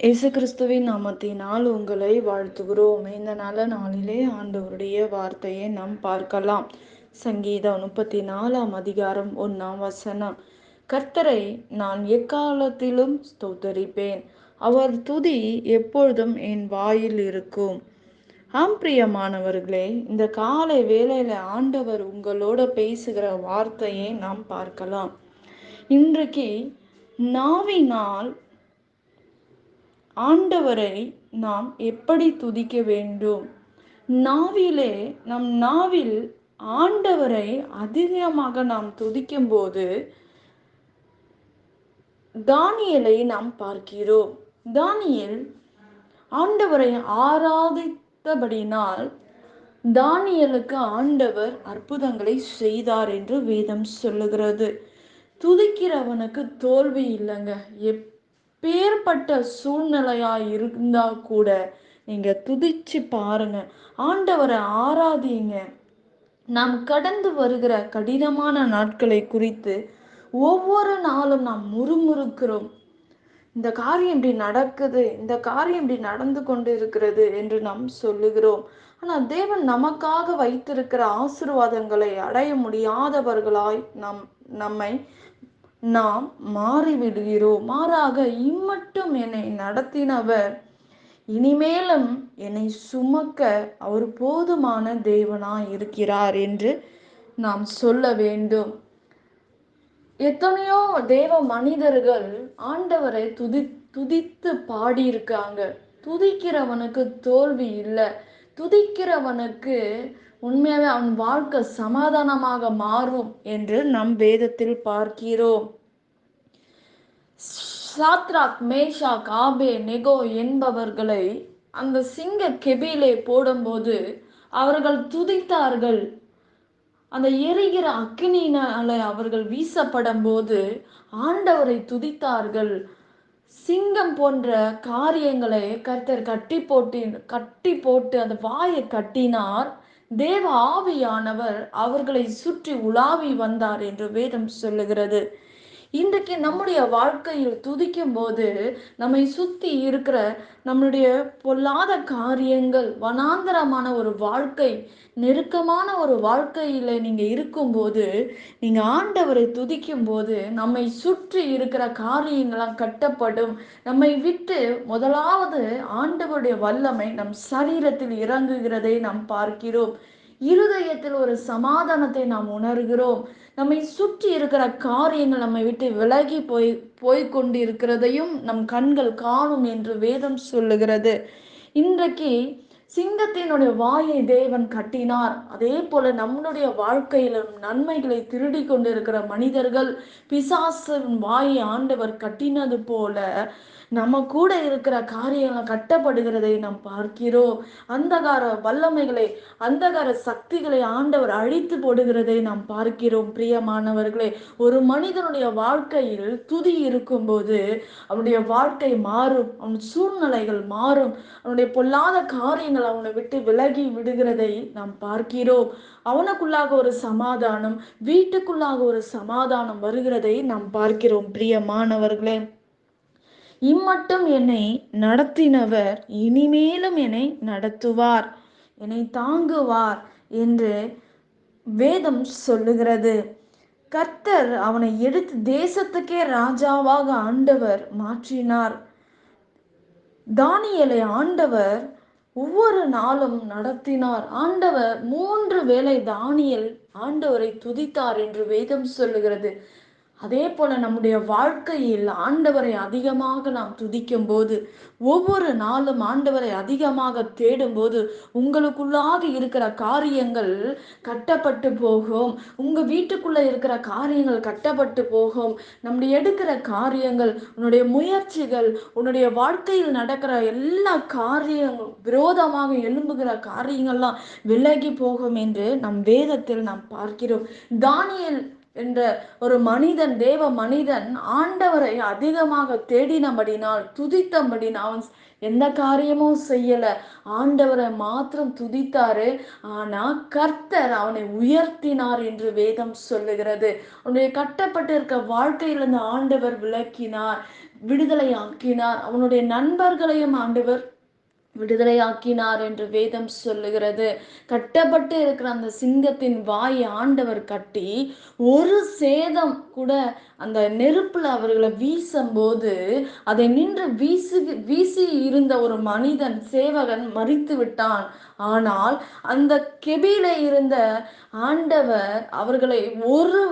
இயேசு கிறிஸ்துவின் நாமத்தினால் உங்களை வாழ்த்துகிறோம். இந்த நல்ல நாளிலே ஆண்டவருடைய வார்த்தையை நாம் பார்க்கலாம். சங்கீதம் 34 அதிகாரம் 1 கர்த்தரை நான் எக்காலத்திலும் ஸ்தோத்தரிப்பேன், அவர் துதி எப்பொழுதும் என் வாயில் இருக்கும். பிரியமானவர்களே, இந்த காலை வேளையில ஆண்டவர் உங்களோட பேசுகிற வார்த்தையை நாம் பார்க்கலாம். இன்றைக்கு நாவினால் ஆண்டவரை நாம் எப்படி துதிக்க வேண்டும்? நாவில் ஆண்டவரை அதிகமாக நாம் துதிக்கும் போது தானியேலை நாம் பார்க்கிறோம். தானியேல் ஆண்டவரை ஆராதித்தபடினால் தானியேலுக்கு ஆண்டவர் அற்புதங்களை செய்தார் என்று வேதம் சொல்லுகிறது. துதிக்கிறவனுக்கு தோல்வி இல்லைங்க. எப்பேற்பட்ட சூழ்நிலையா இருந்தா கூட நீங்க துதிச்சு பாருங்க, ஆண்டவரை ஆராதிங்க. நாம் கடந்து வருகிற கடினமான நாட்களை குறித்து ஒவ்வொரு நாளும் நாம் முறுமுறுக்கிறோம். இந்த காரியம் இப்படி நடக்குது, இந்த காரியம் இப்படி நடந்து கொண்டு இருக்கிறது என்று நாம் சொல்லுகிறோம். ஆனால் தேவன் நமக்காக வைத்திருக்கிற ஆசீர்வாதங்களை அடைய முடியாதவர்களாய் நம்மை நாம் மாறிவிடுகிறோம். மாறாக இம்மட்டும் என்னை நடத்தினவர் இனிமேலும் என்னை சுமக்க அவர் போதுமான தேவனாய் இருக்கிறார் என்று நாம் சொல்ல வேண்டும். எத்தனையோ தேவ மனிதர்கள் ஆண்டவரை துதித்து பாடியிருக்காங்க. துதிக்கிறவனுக்கு தோல்வி இல்லை. துதிக்கிறவனுக்கு உண்மையாவே அவன் வாழ்க்கை சமாதானமாக மாறும் என்று நம் வேதத்தில் பார்க்கிறோம். சாத்ராக், மேஷாக், ஆபேத்நேகோ என்பவர்களை அந்த சிங்க கெபியிலே போடும்போது அவர்கள் துதித்தார்கள். அந்த எரிகிற அக்கினியினால அவர்கள் வீசப்படும் போது ஆண்டவரை துதித்தார்கள். சிங்கம் போன்ற காரியங்களை கர்த்தர் கட்டி போட்டு அந்த வாயை கட்டினார். தேவ ஆவியானவர் அவர்களை சுற்றி உலாவி வந்தார் என்று வேதம் சொல்லுகிறது. இன்றைக்கு நம்முடைய வாழ்க்கையில் துதிக்கும் போது நம்மை சுத்தி இருக்கிற நம்முடைய பொல்லாத காரியங்கள், வனாந்தரமான ஒரு வாழ்க்கை, நெருக்கமான ஒரு வாழ்க்கையில நீங்க இருக்கும்போது, நீங்க ஆண்டவரை துதிக்கும் போது நம்மை சுற்றி இருக்கிற காரியங்களாம் கட்டப்படும். நம்மை விட்டு முதலாவது ஆண்டவருடைய வல்லமை நம் சரீரத்தில் இறங்குகிறதை நாம் பார்க்கிறோம். இருதயத்தில் ஒரு சமாதானத்தை நாம் உணர்கிறோம். நம்மை சுற்றி இருக்கிற காரியங்கள் நம்மை விட்டு விலகி போய்கொண்டு இருக்கிறதையும் நம் கண்கள் காணும் என்று வேதம் சொல்லுகிறது. இன்றைக்கு சிங்கத்தினுடைய வாயை தேவன் கட்டினார். அதே போல நம்மளுடைய வாழ்க்கையிலும் நன்மைகளை திருடி கொண்டிருக்கிற மனிதர்கள் பிசாசின் வாயை ஆண்டவர் கட்டினது போல நம்ம கூட இருக்கிற காரியங்கள் கட்டப்படுகிறதை நாம் பார்க்கிறோம். அந்தகார வல்லமைகளை, அந்தகார சக்திகளை ஆண்டவர் அழித்து போடுகிறதை நாம் பார்க்கிறோம். பிரியமானவர்களே, ஒரு மனிதனுடைய வாழ்க்கையில் துதி இருக்கும்போது அவனுடைய வாழ்க்கை மாறும், அவன் சூழ்நிலைகள் மாறும், அவனுடைய பொல்லாத காரியங்கள் அவனை விட்டு விலகி விடுகிறதை நாம் பார்க்கிறோம். அவனுக்குள்ளாக ஒரு சமாதானம், வீட்டுக்குள்ளாக ஒரு சமாதானம் வருகிறதை நாம் பார்க்கிறோம். பிரியமானவர்களே, இம்மட்டும் என்னை நடத்தினவர் இனிமேலும் என்னை நடத்துவார், என்னை தாங்குவார் என்று வேதம் சொல்லுகிறது. கர்த்தர் அவனை எடுத்து தேசத்துக்கே ராஜாவாக ஆண்டவர் மாற்றினார். தானியேலை ஆண்டவர் ஒவ்வொரு நாளும் நடத்தினார். ஆண்டவர் 3 வேளை தானியேல் ஆண்டவரை துதித்தார் என்று வேதம் சொல்லுகிறது. அதே போல நம்முடைய வாழ்க்கையில் ஆண்டவரை அதிகமாக நாம் துதிக்கும் போது, ஒவ்வொரு நாளும் ஆண்டவரை அதிகமாக தேடும் போது உங்களுக்குள்ளாக இருக்கிற காரியங்கள் கட்டப்பட்டு போகும். உங்க வீட்டுக்குள்ள இருக்கிற காரியங்கள் கட்டப்பட்டு போகும். நம்முடைய எடுக்கிற காரியங்கள், உன்னுடைய முயற்சிகள், உன்னுடைய வாழ்க்கையில் நடக்கிற எல்லா காரியங்களும் விரோதமாக எழும்புகிற காரியங்கள்லாம் விலகி போகும் என்று நம் வேதத்தில் நாம் பார்க்கிறோம். தானியேல் என்ற ஒரு மனிதன், தேவ மனிதன் ஆண்டவரை அதிகமாக தேடினபடினால், துதித்தபடினால், அவன் எந்த காரியமும் செய்யல, ஆண்டவரை மாத்திரம் துதித்தாரு. ஆனா கர்த்தர் அவனை உயர்த்தினார் என்று வேதம் சொல்லுகிறது. அவனுடைய கட்டப்பட்டு இருக்க வாழ்க்கையிலிருந்து ஆண்டவர் விலக்கினார், விடுதலை ஆக்கினார். அவனுடைய நண்பர்களையும் ஆண்டவர் விடுதலையாக்கினார் என்று வேதம் சொல்லுகிறது. கட்டப்பட்டு இருக்கிற அந்த சிங்கத்தின் வாயை ஆண்டவர் கட்டி, ஒரு சேதம் கூட அந்த நெருப்புல அவர்களை வீசும்போது, அதை நின்று வீசி இருந்த ஒரு மனிதன், சேவகன் மரித்து விட்டான். ஆனால் அந்த கெபியில இருந்த ஆண்டவர் அவர்களை ஒரு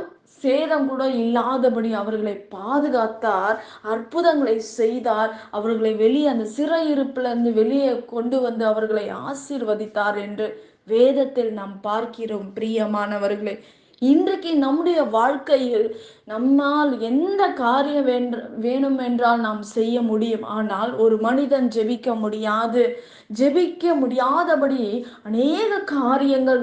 சேதம் கூட இல்லாதபடி அவர்களை பாதுகாத்தார், அற்புதங்களை செய்தார். அவர்களை வெளியே அந்த சிறையிருப்புல இருந்து வெளியே கொண்டு வந்து அவர்களை ஆசீர்வதித்தார் என்று வேதத்தில் நாம் பார்க்கிறோம். பிரியமானவர்களே, இன்றைக்கு நம்முடைய வாழ்க்கையில் நம்மால் எந்த காரியம் வேணும் என்றால் நாம் செய்ய முடியும். ஆனால் ஒரு மனிதன் ஜெபிக்க முடியாது. ஜெபிக்க முடியாதபடி அநேக காரியங்கள்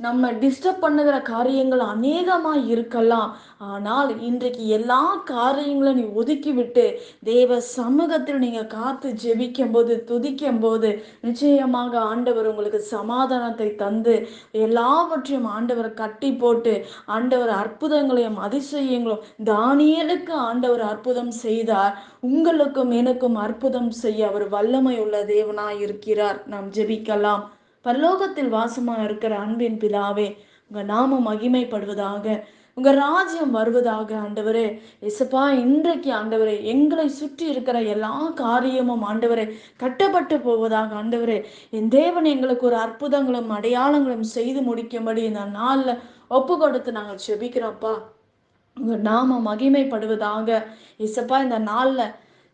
நம்ம டிஸ்டர்ப் பண்ணுகிற காரியங்கள் அநேகமாய் இருக்கலாம். ஆனால் இன்றைக்கு எல்லா காரியங்களும் நீ ஒதுக்கி விட்டு தேவ சமூகத்தில் நீங்க காத்து ஜெபிக்கும் போது, துதிக்கும் போது, நிச்சயமாக ஆண்டவர் உங்களுக்கு சமாதானத்தை தந்து எல்லாவற்றையும் ஆண்டவர் கட்டி போட்டு, ஆண்டவர் அற்புதங்களையும் அதிசயங்களும் தானியேலுக்கு ஆண்டவர் அற்புதம் செய்தார். உங்களுக்கும் எனக்கும் அற்புதம் செய்ய அவர் வல்லமை உள்ள தேவனாய் இருக்கிறார். நாம் ஜெபிக்கலாம். பரலோகத்தில் வாசமா இருக்கிற அன்பின் பிதாவே, உங்க நாமம் மகிமைப்படுவதாக, உங்க ராஜ்யம் வருவதாக. ஆண்டவரே இசப்பா, இன்றைக்கு ஆண்டவரே எங்களை சுற்றி இருக்கிற எல்லா காரியமும் ஆண்டவரே கட்டப்பட்டு போவதாக. ஆண்டவரே, என் தேவன் எங்களுக்கு ஒரு அற்புதங்களும் அடையாளங்களும் செய்து முடிக்கும்படி இந்த நாள்ல ஒப்பு கொடுத்து நாங்கள் செபிக்கிறோம்ப்பா. உங்க நாம மகிமைப்படுவதாக. இசப்பா, இந்த நாள்ல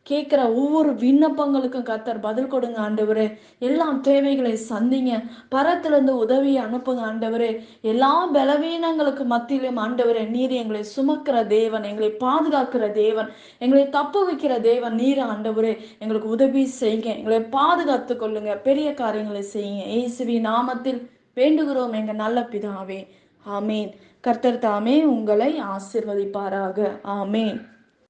கேட்கிற ஒவ்வொரு விண்ணப்பங்களுக்கும் கர்த்தர் பதில் கொடுங்க ஆண்டவரே. எல்லா தேவைகளை சந்திங்க, பரத்திலிருந்து உதவி அனுப்புங்க ஆண்டவரே. எல்லா பலவீனங்களுக்கு மத்தியிலும் ஆண்டவரே, நீர் எங்களை சுமக்கிற தேவன், எங்களை பாதுகாக்கிற தேவன், எங்களை தப்பு வைக்கிற தேவன் நீர் ஆண்டவரே. எங்களுக்கு உதவி செய்யுங்க, எங்களை பாதுகாத்து கொள்ளுங்க, பெரிய காரியங்களை செய்யுங்க. இயேசுவின் நாமத்தில் வேண்டுகிறோம் எங்க நல்ல பிதாவே, ஆமேன். கர்த்தர் தாமே உங்களை ஆசீர்வதிப்பாராக. ஆமேன்.